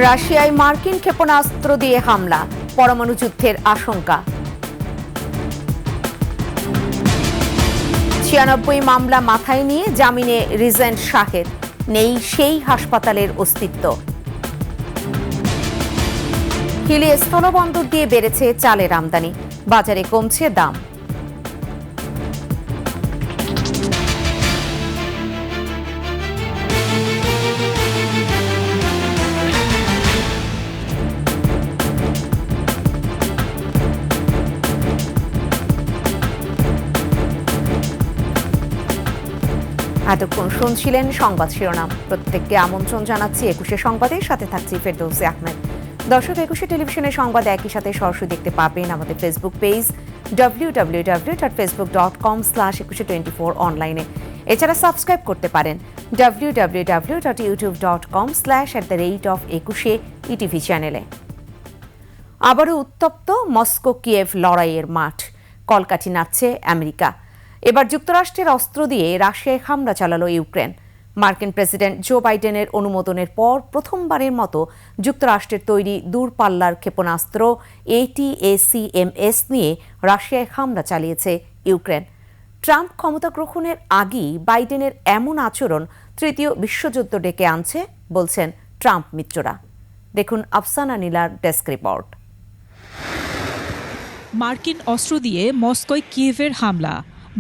রাশিয়ায় মার্কিন ক্ষেপণাস্ত্র দিয়ে হামলা, পরমাণু যুদ্ধের আশঙ্কা। 96 মামলা মাথায় নিয়ে জামিনে রিজেন্ট শাহেদ, নেই সেই হাসপাতালের অস্তিত্ব। হিলি স্থলবন্দর দিয়ে বেড়েছে চালের আমদানি, বাজারে কমছে দাম। এতক্ষণ শুনছিলেন সংবাদ শিরোনাম। প্রত্যেককে আমন্ত্রণ জানাচ্ছি 21 সংবাদের সাথে থাকছি ফেরদৌসী আহমেদ। দর্শক, 21 টেলিভিশনের সংবাদ একই সাথে সরাসরি দেখতে পাবেন আমাদের ফেসবুক পেজ www.facebook.com/2124 অনলাইনে। এছাড়া সাবস্ক্রাইব করতে পারেন www.youtube.com/@21 চ্যানেলে। আবারও উত্তপ্ত মস্কো কিয়েভ লড়াইয়ের মাঠ, কলকাঠি নাড়ছে আমেরিকা। এবার যুক্তরাষ্ট্রের অস্ত্র দিয়ে রাশিয়ায় হামলা চালালো ইউক্রেন। মার্কিন প্রেসিডেন্ট জো বাইডেনের অনুমোদনের পর প্রথমবারের মতো যুক্তরাষ্ট্রের তৈরি দূরপাল্লার ক্ষেপণাস্ত্র ATACMS নিয়ে রাশিয়ায় হামলা চালিয়েছে ইউক্রেন। ট্রাম্প ক্ষমতা গ্রহণের আগেই বাইডেনের এমন আচরণ তৃতীয় বিশ্বযুদ্ধ ডেকে আনছে বলছেন ট্রাম্প মিত্ররা। দেখুন আফসানা নীলার ডেস্ক রিপোর্ট। মার্কিন অস্ত্র দিয়ে মস্কোয় কিয়েভের হামলা।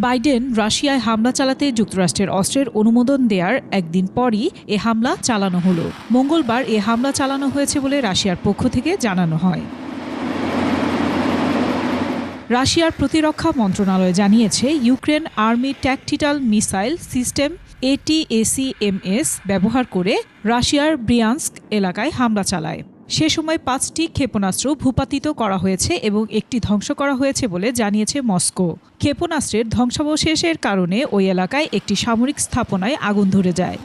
বাইডেন রাশিয়ায় হামলা চালাতে যুক্তরাষ্ট্রের অস্ত্রের অনুমোদন দেওয়ার একদিন পরই এ হামলা চালানো হলো। মঙ্গলবার এ হামলা চালানো হয়েছে বলে রাশিয়ার পক্ষ থেকে জানানো হয়। রাশিয়ার প্রতিরক্ষা মন্ত্রণালয় জানিয়েছে, Ukraine army tactical missile system ATACMS ব্যবহার করে রাশিয়ার ব্রিয়ান্স্ক এলাকায় হামলা চালায়। সে সময় 5টি ক্ষেপণাস্ত্র ভূপাতিত করা হয়েছে এবং একটি ধ্বংস করা হয়েছে বলে জানিয়েছে মস্কো। ক্ষেপণাস্ত্রের ধ্বংসাবশেষের কারণে ওই এলাকায় একটি সামরিক স্থাপনায় আগুন ধরে যায়।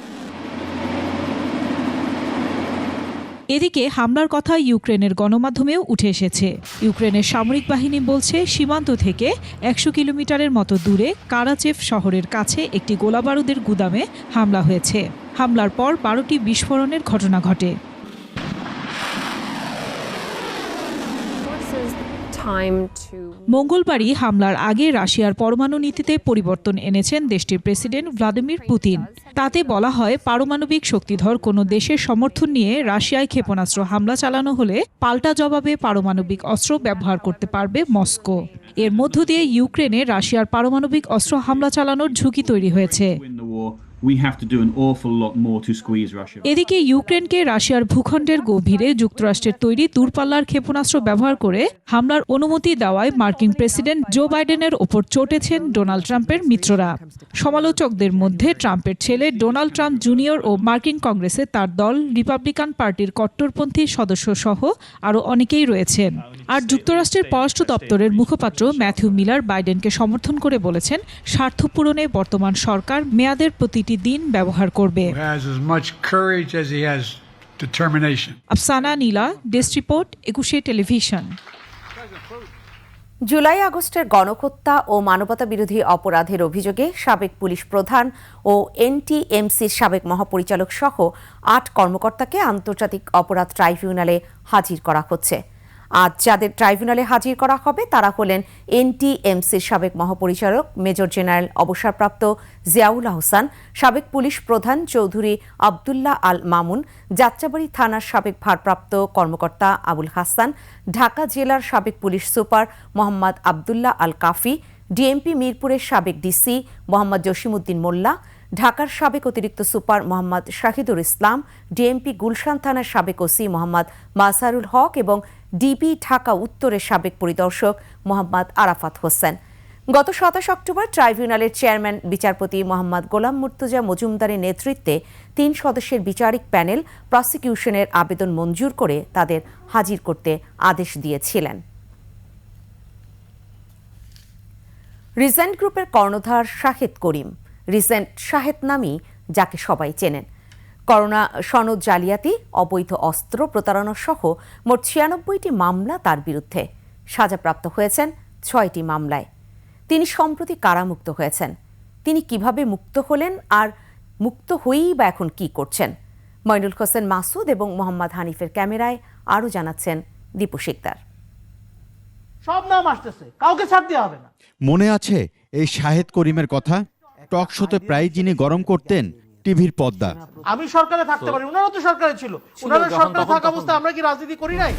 এদিকে হামলার কথা ইউক্রেনের গণমাধ্যমেও উঠে এসেছে। ইউক্রেনের সামরিক বাহিনী বলছে, সীমান্ত থেকে 100 কিলোমিটারের মতো দূরে কারাচেভ শহরের কাছে একটি গোলাবারুদের গুদামে হামলা হয়েছে। হামলার পর 12টি বিস্ফোরণের ঘটনা ঘটে। মঙ্গলবারই হামলার আগে রাশিয়ার পরমাণু নীতিতে পরিবর্তন এনেছেন দেশটির প্রেসিডেন্ট ভ্লাদিমির পুতিন। তাতে বলা হয়, পারমাণবিক শক্তিধর কোনো দেশের সমর্থন নিয়ে রাশিয়ায় ক্ষেপণাস্ত্র হামলা চালানো হলে পাল্টা জবাবে পারমাণবিক অস্ত্র ব্যবহার করতে পারবে মস্কো। এর মধ্য দিয়ে ইউক্রেনে রাশিয়ার পারমাণবিক অস্ত্র হামলা চালানোর ঝুঁকি তৈরি হয়েছে। এদিকে ইউক্রেনকে রাশিয়ার ভূখণ্ডের গভীরে যুক্তরাষ্ট্রের তৈরি দূরপাল্লার ক্ষেপণাস্ত্র ব্যবহার করে হামলার অনুমতি দেওয়ায় মার্কিন প্রেসিডেন্ট জো বাইডেনের ওপর চটেছেন ডোনাল্ড ট্রাম্পের মিত্ররা। সমালোচকদের মধ্যে ট্রাম্পের ছেলে ডোনাল্ড ট্রাম্প জুনিয়র ও মার্কিন কংগ্রেসে তার দল রিপাবলিকান পার্টির কট্টরপন্থী সদস্য সহ আরও অনেকেই রয়েছেন। আর যুক্তরাষ্ট্রের পররাষ্ট্র দপ্তরের মুখপাত্র ম্যাথিউ মিলার বাইডেনকে সমর্থন করে বলেছেন, স্বার্থ পূরণে বর্তমান সরকার মেয়াদের প্রতিটি দিন ব্যবহার করবে। আফসানা নীলা, ডেস্ক রিপোর্ট, 21 টেলিভিশন। জুলাই আগস্টের গণহত্যা ও মানবতা বিরোধী অপরাধের অভিযোগে সাবেক পুলিশ প্রধান ও NTMCর সাবেক মহাপরিচালক সহ 8 কর্মকর্তাকে আন্তর্জাতিক অপরাধ ট্রাইব্যুনালে হাজির করা হচ্ছে। আজ যাদের ট্রাইব্যুনালে হাজির করা হবে তারা হলেন NTMCর সাবেক মহাপরিচালক মেজর জেনারেল অবসরপ্রাপ্ত জিয়াউল আহসান, সাবেক পুলিশ প্রধান চৌধুরী আবদুল্লাহ আল মামুন, যাত্রাবাড়ী থানার সাবেক ভারপ্রাপ্ত কর্মকর্তা আবুল হাসান, ঢাকা জেলার সাবেক পুলিশ সুপার মোহাম্মদ আবদুল্লাহ আল কাফি, ডিএমপি মিরপুরের সাবেক ডিসি মোহাম্মদ জসিমউদ্দিন মোল্লা, ঢাকার সাবেক অতিরিক্ত সুপার মোহাম্মদ শাহিদুল ইসলাম, ডিএমপি গুলশান থানার সাবেক ওসি মোহাম্মদ মাসারুল হক এবং ডিবি ঢাকা উত্তরের সাবেক পরিদর্শক মোহাম্মদ আরাফাত হোসেন। গত 27 অক্টোবর ট্রাইব্যুনালের চেয়ারম্যান বিচারপতি মোহাম্মদ গোলাম মুর্তজা মজুমদারের নেতৃত্বে 3 সদস্যের বিচারিক প্যানেল প্রসিকিউশনের আবেদন মঞ্জুর করে তাদের হাজির করতে আদেশ দিয়েছিলেন। রিজেন্ট গ্রুপের কর্ণধার শাহেদ করিম, রিজেন্ট শাহেদ নামেই যাকে সবাই চেনেন, করোনা সনদ জালিয়াতি, অবৈধ অস্ত্র প্রতারণা সহ মোট 96টি মামলা তার বিরুদ্ধে। সাজাপ্রাপ্ত হয়েছেন 6টি মামলায়। তিনি সম্প্রতি কারামুক্ত হয়েছেন। তিনি কিভাবে মুক্ত হলেন আর মুক্ত হয়েই বা এখন কি করছেন? মইনুল হোসেন মাসুদ এবং মোহাম্মদ হানিফের ক্যামেরায় আরও জানাচ্ছেন দীপু শিকদার। সব নাম আসতেছে, কাউকে ছাড় দেওয়া হবে না। মনে আছে এই শাহেদ করিমের কথা? টক শোতে প্রায় যিনি গরম করতেন টিভির পর্দা। আমি সরকারে থাকতে পারি, ওনারা তো সরকারে ছিল, ওনারা সরকারে থাকা অবস্থায় আমরা কি রাজনীতি করি নাই?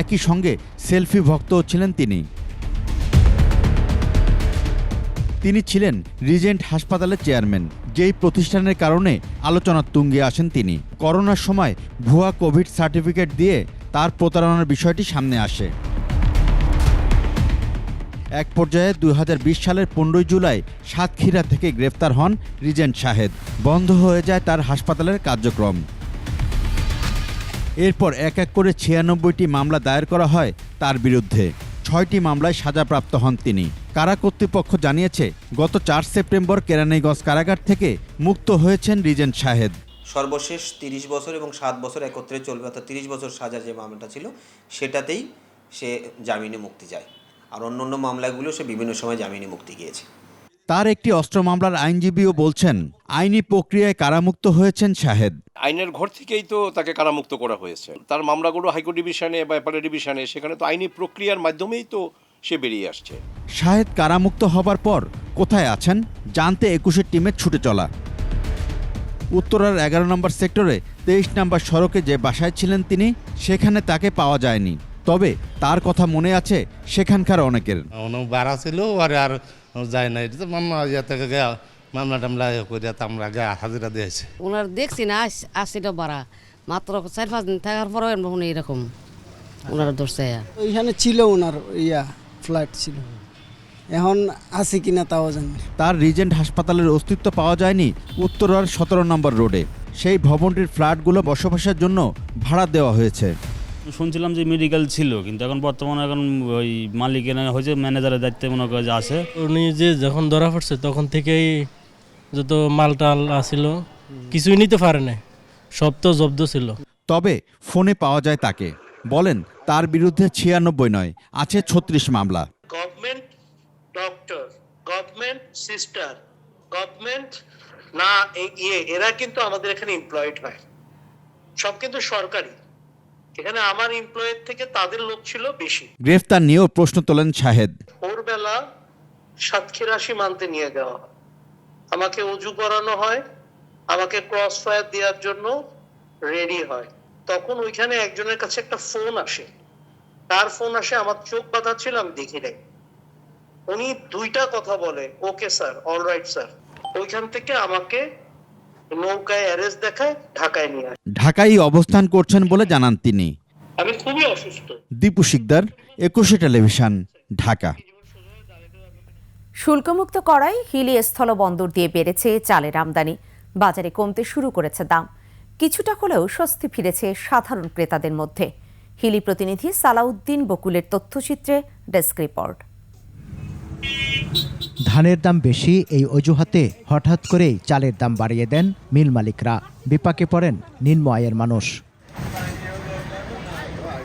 একই সঙ্গে সেলফি ভক্তও ছিলেন তিনি। তিনি ছিলেন রিজেন্ট হাসপাতালের চেয়ারম্যান, যেই প্রতিষ্ঠানের কারণে আলোচনার তুঙ্গে আসেন তিনি। করোনার সময় ভুয়া কোভিড সার্টিফিকেট দিয়ে তার প্রতারণার বিষয়টি সামনে আসে। এক পর্যায়ে 2020 সালের 15 জুলাই সাতক্ষীরা থেকে গ্রেফতার হন রিজেন্ট শাহেদ। বন্ধ হয়ে যায় তার হাসপাতালের কার্যক্রম। এরপর এক এক করে 96টি মামলা দায়ের করা হয় তার বিরুদ্ধে। 6টি মামলায় সাজাপ্রাপ্ত হন তিনি। কারা কর্তৃপক্ষ জানিয়েছে, গত 4 সেপ্টেম্বর কেরানীগঞ্জ কারাগার থেকে মুক্ত হয়েছেন রিজেন্ট শাহেদ। সর্বশেষ 30 বছর এবং 7 বছর একত্রে চলবে, অর্থাৎ 30 বছর সাজা যে মামলাটা ছিল সেটাতেই সে জামিনে মুক্তি যায়। আর অন্য মামলাগুলো সে বিভিন্ন সময় জামিনে মুক্তি গিয়েছে। তার একটি অস্ত্র মামলার আইনজীবীও বলছেন, আইনি প্রক্রিয়ায় কারামুক্ত হয়েছেন শাহেদ। আইনের ঘর থেকেই তো তাকে কারামুক্ত করা হয়েছে। তার মামলাগুলো হাইকোর্ট ডিভিশনে বা অ্যাপেলেট ডিভিশনে, সেখানে তো আইনি প্রক্রিয়ার মাধ্যমেই তো সে বেরিয়ে আসছে। শাহেদ কারামুক্ত হবার পর কোথায় আছেন জানতে 21-এর টিমের ছুটে চলা। উত্তরার 11 নম্বর সেক্টরে 23 নম্বর সড়কে যে বাসায় ছিলেন তিনি, সেখানে তাকে পাওয়া যায়নি। তবে তার কথা মনে আছে সেখানকার অনেকের। বাড়া ছিল আর যায় না, এটা তো মামলা টামলা করে আমরা হাজিরা দিয়েছে। ওনার দেখছি না আসিটা বাড়া, মাত্র 4-5 দিন থাকার পরে এরকম ওনারা ধরছে। ওইখানে ছিল ওনার ফ্লাইট ছিল, এখন আছে কিনা তাও জানি। তার রিজেন্ট হাসপাতালের অস্তিত্ব পাওয়া যায়নি উত্তরার 17 নম্বর রোডে। সেই ভবনটির ফ্ল্যাটগুলো বসবাসের জন্য ভাড়া দেওয়া হয়েছে। শুনছিলাম যে মেডিকেল ছিল, কিন্তু এখন বর্তমানে ওই মালিকের হয়েছে, ম্যানেজারের দায়িত্বে মনে করে যে আছে। উনি যে যখন ধরা পড়ছে তখন থেকেই যত মালটাল আসিল কিছুই নিতে পারে না, সব তো জব্দ ছিল। তবে ফোনে পাওয়া যায় তাকে। বলেন, তার বিরুদ্ধে 96 নয়, আছে 36 মামলা। Government doctor, government sister, government না এরা কিন্তু আমাদের এখানে এমপ্লয়েড হয়, সব কিন্তু সরকারি। এখানে আমার এমপ্লয়ের থেকে তাদের লোক ছিল বেশি। গ্রেফতার নিয়েও প্রশ্ন তোলেন শাহেদ। ভোরবেলা সাতক্ষীরা সীমান্তে নিয়ে যাওয়া হয়, আমাকে উজু করানো হয়, আমাকে ক্রস ফায়ার দেওয়ার জন্য রেডি হয়। তখন ওইখানে একজনের কাছে একটা ফোন আসে, তার ফোন আসে, আমার চোখ বাঁধা ছিল, আমি দেখি নাই। উনি 2টা কথা বলে, ওকে স্যার, অলরাইট স্যার। ওইখান থেকে আমাকে নৌকায় অ্যারেস্ট দেখায়, ঢাকায় নিয়ে আসে। ঢাকায় অবস্থান করছেন বলে জানান তিনি। আমি খুবই অসুস্থ। দীপু শিকদার, 21 টেলিভিশন, ঢাকা। শুল্কমুক্ত করায় হিলি স্থলবন্দর দিয়ে বেড়েছে চালের আমদানি। বাজারে কমতে শুরু করেছে দাম। কিছুটা হলেও স্বস্তি ফিরেছে সাধারণ ক্রেতাদের মধ্যে। হিলি প্রতিনিধি সালাউদ্দিন বকুলের তথ্যচিত্রে ডেস্ক রিপোর্ট। ধানের দাম বেশি এই অজুহাতে হঠাৎ করেই চালের দাম বাড়িয়ে দেন মিল মালিকরা। বিপাকে পড়েন নিম্ন আয়ের মানুষ।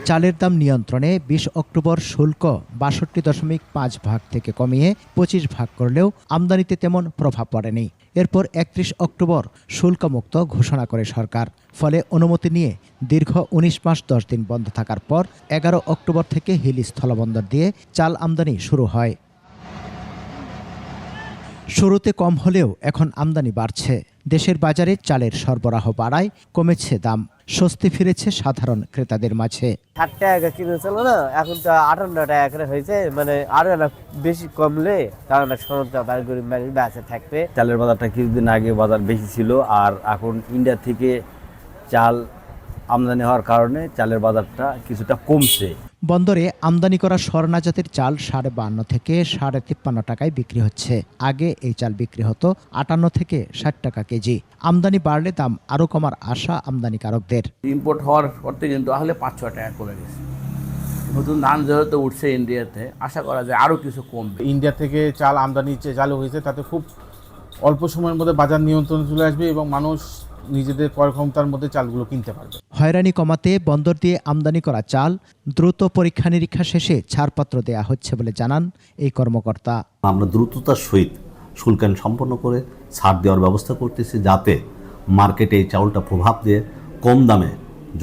চালের দাম নিয়ন্ত্রণে 20 অক্টোবর শুল্ক ৬২.৫ থেকে কমিয়ে 25 ভাগ করলেও আমদানিতে তেমন প্রভাব পড়েনি। এরপর 31 অক্টোবর শুল্কমুক্ত ঘোষণা করে সরকার। ফলে অনুমতি নিয়ে দীর্ঘ 19 মাস 10 দিন বন্ধ থাকার পর 11 অক্টোবর থেকে হিলি স্থলবন্দর দিয়ে চাল আমদানি শুরু হয়। শুরুতে কম হলেও এখন আমদানি বাড়ছে। দেশের বাজারে চালের সরবরাহ বাড়ায় কমেছে দাম। স্বস্তি ফিরেছে সাধারণ ক্রেতাদের মাঝে। 60 টাকা কিলো ছিল না, এখন তো 58 টাকা করে হয়েছে। মানে আরো বেশি কমলে কারণ গরিব মানুষ বেঁচে থাকবে। চালের বাজারটা কিছুদিন আগে বাজার বেশি ছিল, আর এখন ইন্ডিয়া থেকে চাল আমদানি হওয়ার কারণে চালের বাজারটা কিছুটা কমছে। বন্দরে আমদানি করা স্বর্ণা জাতের চাল 52 থেকে 53.5 টাকায় বিক্রি হচ্ছে। আগে এই চাল বিক্রি হতো 58 থেকে 60 টাকা কেজি। আমদানি বাড়লে দাম আরো কমার আশা আমদানিকারকদের। ইম্পোর্ট হওয়ার পরতে কিন্তু আসলে 5-6 টাকা কমে গেছে। নতুন ধান যেহেতু উঠছে ইন্ডিয়াতে, আশা করা যায় আরো কিছু কমবে। ইন্ডিয়া থেকে চাল আমদানি চালু হয়েছে, তাতে খুব অল্প সময়ের মধ্যে বাজার নিয়ন্ত্রণ চলে আসবে এবং মানুষ নিজেদের ক্রয় ক্ষমতার মধ্যে চালগুলো কিনতে পারবে। হয়রানি কমাতে বন্দর দিয়ে আমদানি করা চাল দ্রুত পরীক্ষা নিরীক্ষা শেষে ছাড়পত্র দেয়া হচ্ছে বলে জানান এই কর্মকর্তা। আমরা দ্রুততার সহিত শুল্কায়ন সম্পন্ন করে ছাড় দেওয়ার ব্যবস্থা করতেছি, যাতে মার্কেটে এই চাউলটা প্রভাব দিয়ে কম দামে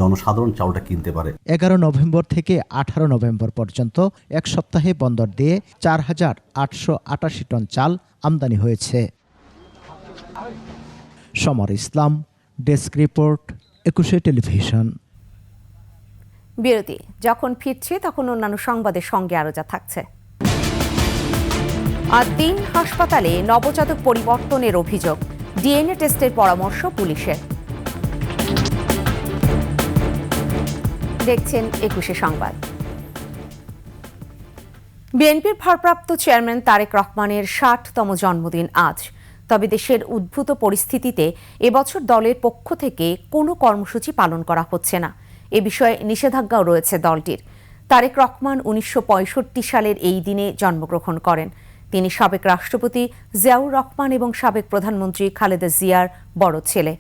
জনসাধারণ চাউলটা কিনতে পারে। 11 নভেম্বর থেকে 18 নভেম্বর পর্যন্ত এক সপ্তাহে বন্দর দিয়ে 4,888 টন চাল আমদানি হয়েছে। সমর ইসলাম, ডেস্ক রিপোর্ট, 21 টেলিভিশন। বিরতি যখন ফিরছে তখন অন্যান্য সংবাদের সঙ্গে আরো যা থাকছে। আর 3 হাসপাতালে নবজাতক পরিবর্তনের অভিযোগ, ডিএনএ টেস্টের পরামর্শ পুলিশের। দেখছেন 21 সংবাদ। বিএনপির ভারপ্রাপ্ত চেয়ারম্যান তারেক রহমানের 60তম জন্মদিন আজ। তবে দেশের উদ্ভূত পরিস্থিতিতে এবছর দলের পক্ষ থেকে কোনো কর্মসূচি পালন করা হচ্ছে না। এ বিষয়ে নিষেধাজ্ঞাও রয়েছে দলটির। তারেক রহমান 1965 সালের এই দিনে জন্মগ্রহণ করেন। তিনি সাবেক রাষ্ট্রপতি জিয়াউর রহমান এবং সাবেক প্রধানমন্ত্রী খালেদা জিয়ার বড় ছেলে।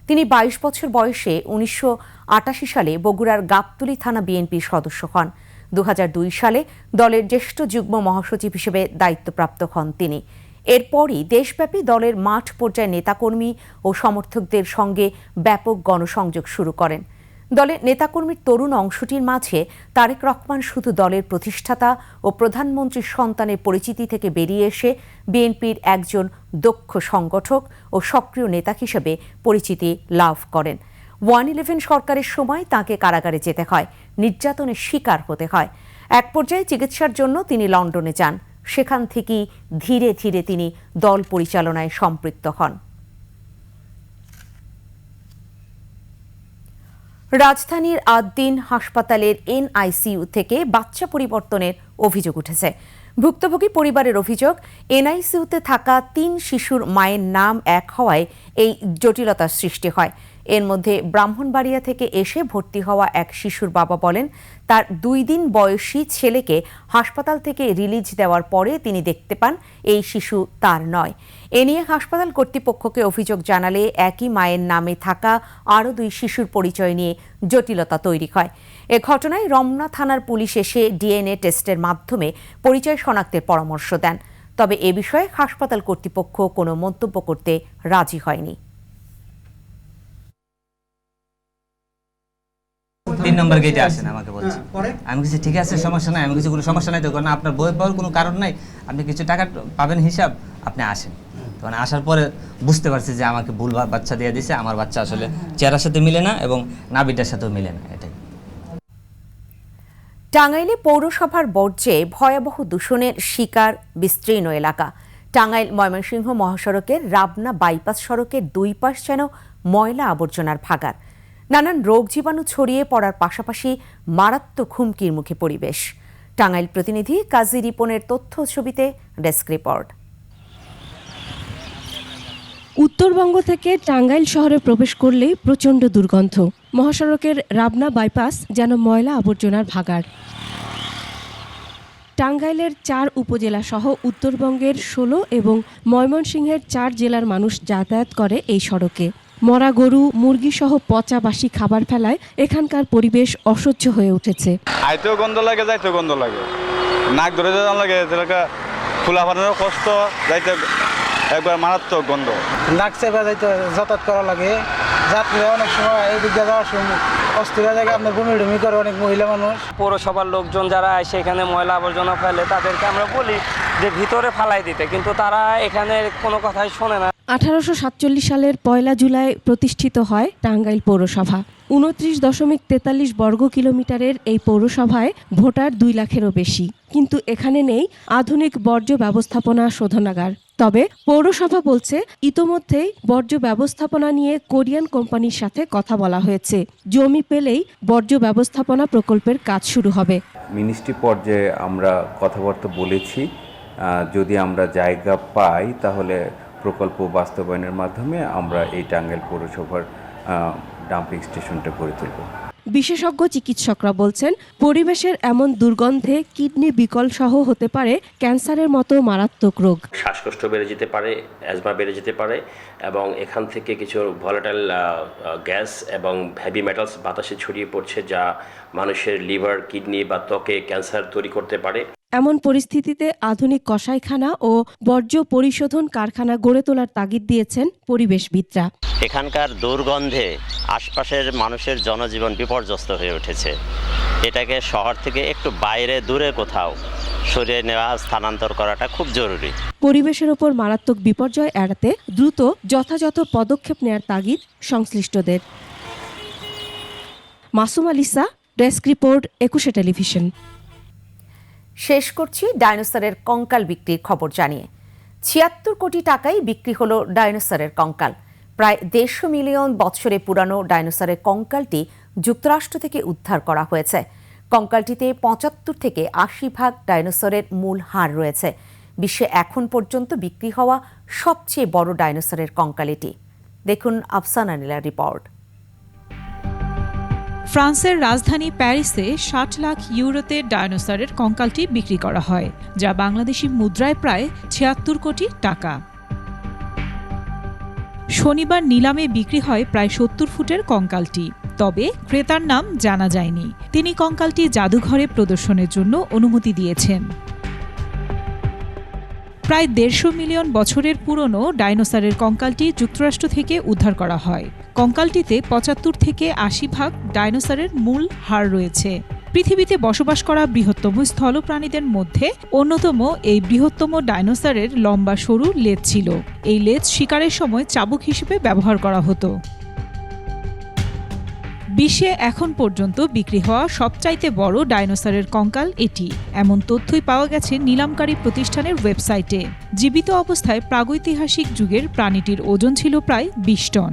তিনি 22 বছর বয়সে 1988 সালে বগুড়ার গাবতলী থানা বিএনপির সদস্য হন। 2002 সালে দলের জ্যেষ্ঠ যুগ্ম মহাসচিব হিসেবে দায়িত্বপ্রাপ্ত হন তিনি। এরপরই দেশব্যাপী দলের মাঠ পর্যায়ে নেতাকর্মী ও সমর্থকদের সঙ্গে ব্যাপক গণসংযোগ শুরু করেন। দলের নেতাকর্মীর তরুণ অংশটির মাঝে তারেক রহমান শুধু দলের প্রতিষ্ঠাতা ও প্রধানমন্ত্রীর সন্তানের পরিচিতি থেকে বেরিয়ে এসে বিএনপির একজন দক্ষ সংগঠক ও সক্রিয় নেতা হিসেবে পরিচিতি লাভ করেন। 111 সরকারের সময় তাঁকে কারাগারে যেতে হয়, নির্যাতনের শিকার হতে হয়। এক পর্যায়ে চিকিৎসার জন্য তিনি লন্ডনে যান। সেখান থেকেই ধীরে ধীরে তিনি দল পরিচালনায় সম্পৃক্ত হন। রাজধানীর আদ্দিন হাসপাতালের এনআইসিইউ থেকে বাচ্চা পরিবর্তনের অভিযোগ উঠেছে। ভুক্তভোগী পরিবারের অভিযোগ, এনআইসিইউতে থাকা 3 শিশুর মায়ের নাম এক হওয়ায় এই জটিলতার সৃষ্টি হয়। এর মধ্যে ব্রাহ্মণবাড়িয়া থেকে এসে ভর্তি হওয়া এক শিশুর বাবা বলেন, তার 2 দিন বয়সী ছেলেকে হাসপাতাল থেকে রিলিজ দেওয়ার পরে তিনি দেখতে পান এই শিশু তার নয়। এ নিয়ে হাসপাতাল কর্তৃপক্ষকে অভিযোগ জানালে একই মায়ের নামে থাকা আরও 2 শিশুর পরিচয় নিয়ে জটিলতা তৈরি হয়। এ ঘটনায় রমনা থানার পুলিশ এসে ডিএনএ টেস্টের মাধ্যমে পরিচয় শনাক্তের পরামর্শ দেন। তবে এ বিষয়ে হাসপাতাল কর্তৃপক্ষ কোনো মন্তব্য করতে রাজি হয়নি। 3 নম্বর গেটে আসেন আমাকে বলছে। আমি কিছু ঠিক আছে, সমস্যা নাই। আমি কিছু কোনো সমস্যা নাই, তো না আপনার বই পাওয়ার কোনো কারণ নাই, আপনি কিছু টাকা পাবেন হিসাব, আপনি আসেন। তখন আসার পরে বুঝতে পারছি যে আমাকে ভুল বাচ্চা দিয়ে দিছে। আমার বাচ্চা আসলে চেহারার সাথে মিলে না এবং নাভিটার সাথেও মিলে না। এটাই। টাঙ্গাইলে পৌরসভার বর্জ্যে ভয়াবহ দূষণের শিকার বিস্তীর্ণ এলাকা। টাঙ্গাইল ময়মনসিংহ মহাসড়কের রাবনা বাইপাস সড়কের 2 পাশ যেন ময়লা আবর্জনার ভাগাড়। নানান রোগ জীবাণু ছড়িয়ে পড়ার পাশাপাশি মারাত্মক হুমকির মুখে পরিবেশ। টাঙ্গাইল প্রতিনিধি কাজী রিপনের তথ্য ছবিতে ডেস্ক রিপোর্ট। উত্তরবঙ্গ থেকে টাঙ্গাইল শহরে প্রবেশ করলেই প্রচণ্ড দুর্গন্ধ। মহাসড়কের রাবনা বাইপাস যেন ময়লা আবর্জনার ভাগাড়। টাঙ্গাইলের 4 উপজেলা সহ উত্তরবঙ্গের 16 এবং ময়মনসিংহের 4 জেলার মানুষ যাতায়াত করে এই সড়কে। মরা গরু, মুরগি সহ পচা বাসি খাবার ফেলায় এখানকার পরিবেশ অসহ্য হয়ে উঠেছে। আইতেও গন্ধ লাগে, যাইতেও গন্ধ লাগে, নাক ধরে যেতে লাগে, খোলা বানানোর কষ্ট, যাইতে একবার মারাত্মক গন্ধ। নাক চেপে যাইতে যাতায়াত করা লাগে। যাত্রীরা অনেক সময় এই দিকে যাওয়ার সময় অস্থির জায়গায় আপনার বমি টমি করে অনেক মহিলা মানুষ। পৌরসভার লোকজন যারা সেখানে ময়লা আবর্জনা ফেলে তাদেরকে আমরা বলি যে ভিতরে ফালাই দিতে, কিন্তু তারা এখানে কোনো কথাই শোনে না। 1847 সালের 1 জুলাই প্রতিষ্ঠিত হয় টাঙ্গাইল পৌরসভা। 29.43 বর্গ কিলোমিটারের এই পৌরসভায় ভোটার 2 লাখেরও বেশি, কিন্তু এখানে নেই আধুনিক বর্জ্য ব্যবস্থাপনা শোধনাগার। তবে পৌরসভা বলছে ইতোমধ্যেই বর্জ্য ব্যবস্থাপনা নিয়ে কোরিয়ান কোম্পানির সাথে কথা বলা হয়েছে। জমি পেলেই বর্জ্য ব্যবস্থাপনা প্রকল্পের কাজ শুরু হবে। মিনিস্ট্রি পর্যায়ে আমরা কথাবার্তা বলেছি, যদি আমরা জায়গা পাই তাহলে প্রকল্প বাস্তবায়নের মাধ্যমে আমরা এই টাঙ্গাইল পৌরসভার ডাম্পিং স্টেশনটা গড়ে তুলব। বিশেষজ্ঞ চিকিৎসকরা বলছেন, পরিবেশের এমন দুর্গন্ধে কিডনি বিকল সহ হতে পারে ক্যান্সারের মতো মারাত্মক রোগ। শ্বাসকষ্ট বেড়ে যেতে পারে, অ্যাজমা বেড়ে যেতে পারে এবং এখান থেকে কিছু ভলাটাইল গ্যাস এবং হেভি মেটালস বাতাসে ছড়িয়ে পড়ছে, যা মানুষের লিভার, কিডনি বা ত্বকে ক্যান্সার তৈরি করতে পারে। এমন পরিস্থিতিতে আধুনিক কসাইখানা ও বর্জ্য পরিশোধন কারখানা গড়ে তোলার তাগিদ দিয়েছেন পরিবেশবিদরা। এখানকার দুর্গন্ধে আশপাশের মানুষের জনজীবন বিপর্যস্ত হয়ে উঠেছে। এটাকে শহর থেকে একটু বাইরে দূরে কোথাও সরিয়ে নেওয়া, স্থানান্তর করাটা খুব জরুরি। পরিবেশের ওপর মারাত্মক বিপর্যয় এড়াতে দ্রুত যথাযথ পদক্ষেপ নেওয়ার তাগিদ সংশ্লিষ্টদের। Masum আলিসা, desk report, 21 television. শেষ করছি ডাইনোসরের কঙ্কাল বিক্রির খবর জানিয়ে। ৭৬ কোটি টাকায় বিক্রি হলো ডাইনোসরের কঙ্কাল। প্রায় ১৫০ মিলিয়ন বছরে পুরানো ডাইনোসরের কঙ্কালটি যুক্তরাষ্ট্র থেকে উদ্ধার করা হয়েছে। কঙ্কালটিতে ৭৫ থেকে ৮০ ভাগ ডাইনোসরের মূল হাড় রয়েছে। বিশ্বে এখন পর্যন্ত বিক্রি হওয়া সবচেয়ে বড় ডাইনোসরের কঙ্কাল এটি। দেখুন আফসানা নীলার রিপোর্ট। ফ্রান্সের রাজধানী প্যারিসে ৬০ লাখ ইউরোতে ডাইনোসরের কঙ্কালটি বিক্রি করা হয়, যা বাংলাদেশি মুদ্রায় প্রায় ৭৬ কোটি টাকা। শনিবার নিলামে বিক্রি হয় প্রায় ৭০ ফুটের কঙ্কালটি। তবে ক্রেতার নাম জানা যায়নি। তিনি কঙ্কালটি জাদুঘরে প্রদর্শনের জন্য অনুমতি দিয়েছেন। প্রায় ১৫০ মিলিয়ন বছরের পুরনো ডাইনোসরের কঙ্কালটি যুক্তরাষ্ট্র থেকে উদ্ধার করা হয়। কঙ্কালটিতে ৭৫ থেকে ৮০ ভাগ ডাইনোসরের মূল হাড় রয়েছে। পৃথিবীতে বসবাস করা বৃহত্তম স্থলপ্রাণীদের মধ্যে অন্যতম এই বৃহত্তম ডাইনোসরের লম্বা সরু লেজ ছিল। এই লেজ শিকারের সময় চাবুক হিসেবে ব্যবহার করা হতো। বিশ্বে এখন পর্যন্ত বিক্রি হওয়া সবচাইতে বড় ডাইনোসরের কঙ্কাল এটি, এমন তথ্যই পাওয়া গেছে নিলামকারী প্রতিষ্ঠানের ওয়েবসাইটে। জীবিত অবস্থায় প্রাগৈতিহাসিক যুগের প্রাণীটির ওজন ছিল প্রায় ২০ টন।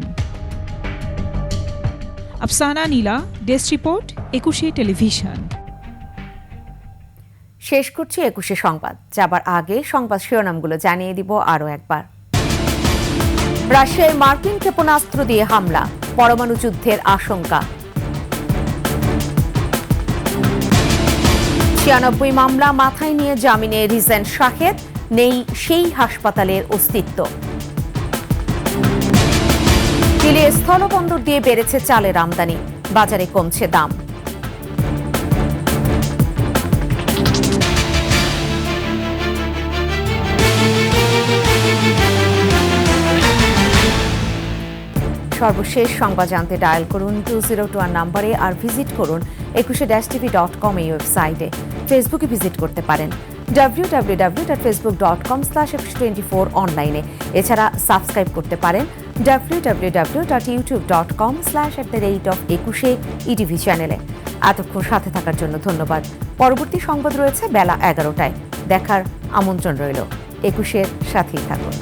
আফসানা নীলা, ডেস্ক রিপোর্ট, 21 টেলিভিশন। শেষ করছি 21 সংবাদ। যাবার আগে সংবাদ শিরোনামগুলো জানিয়ে দিব আরও একবার। রাশিয়ায় মার্কিন ক্ষেপণাস্ত্র দিয়ে হামলা, পরমাণু যুদ্ধের আশঙ্কা। ৯৬ মামলা মাথায় নিয়ে জামিনে রিজেন শাহেদ, নেই সেই হাসপাতালের অস্তিত্ব। দিল্লি স্থলবন্দর দিয়ে বেড়েছে চালের আমদানি, বাজারে কমছে দাম। সর্বশেষ সংবাদ জানতে ডায়াল করুন 2021 নম্বরে আর ভিজিট করুন 21-tv.com এই ওয়েবসাইটে। ফেসবুকে ভিজিট করতে পারেন www.facebook.com/2124 অনলাইনে। এছাড়া সাবস্ক্রাইব করতে পারেন www.youtube.com/@21 চ্যানেলে। এতক্ষণ সাথে থাকার জন্য ধন্যবাদ। পরবর্তী সংবাদ রয়েছে বেলা 11টায়। দেখার আমন্ত্রণ রইল। 21-এর সাথেই থাকুন।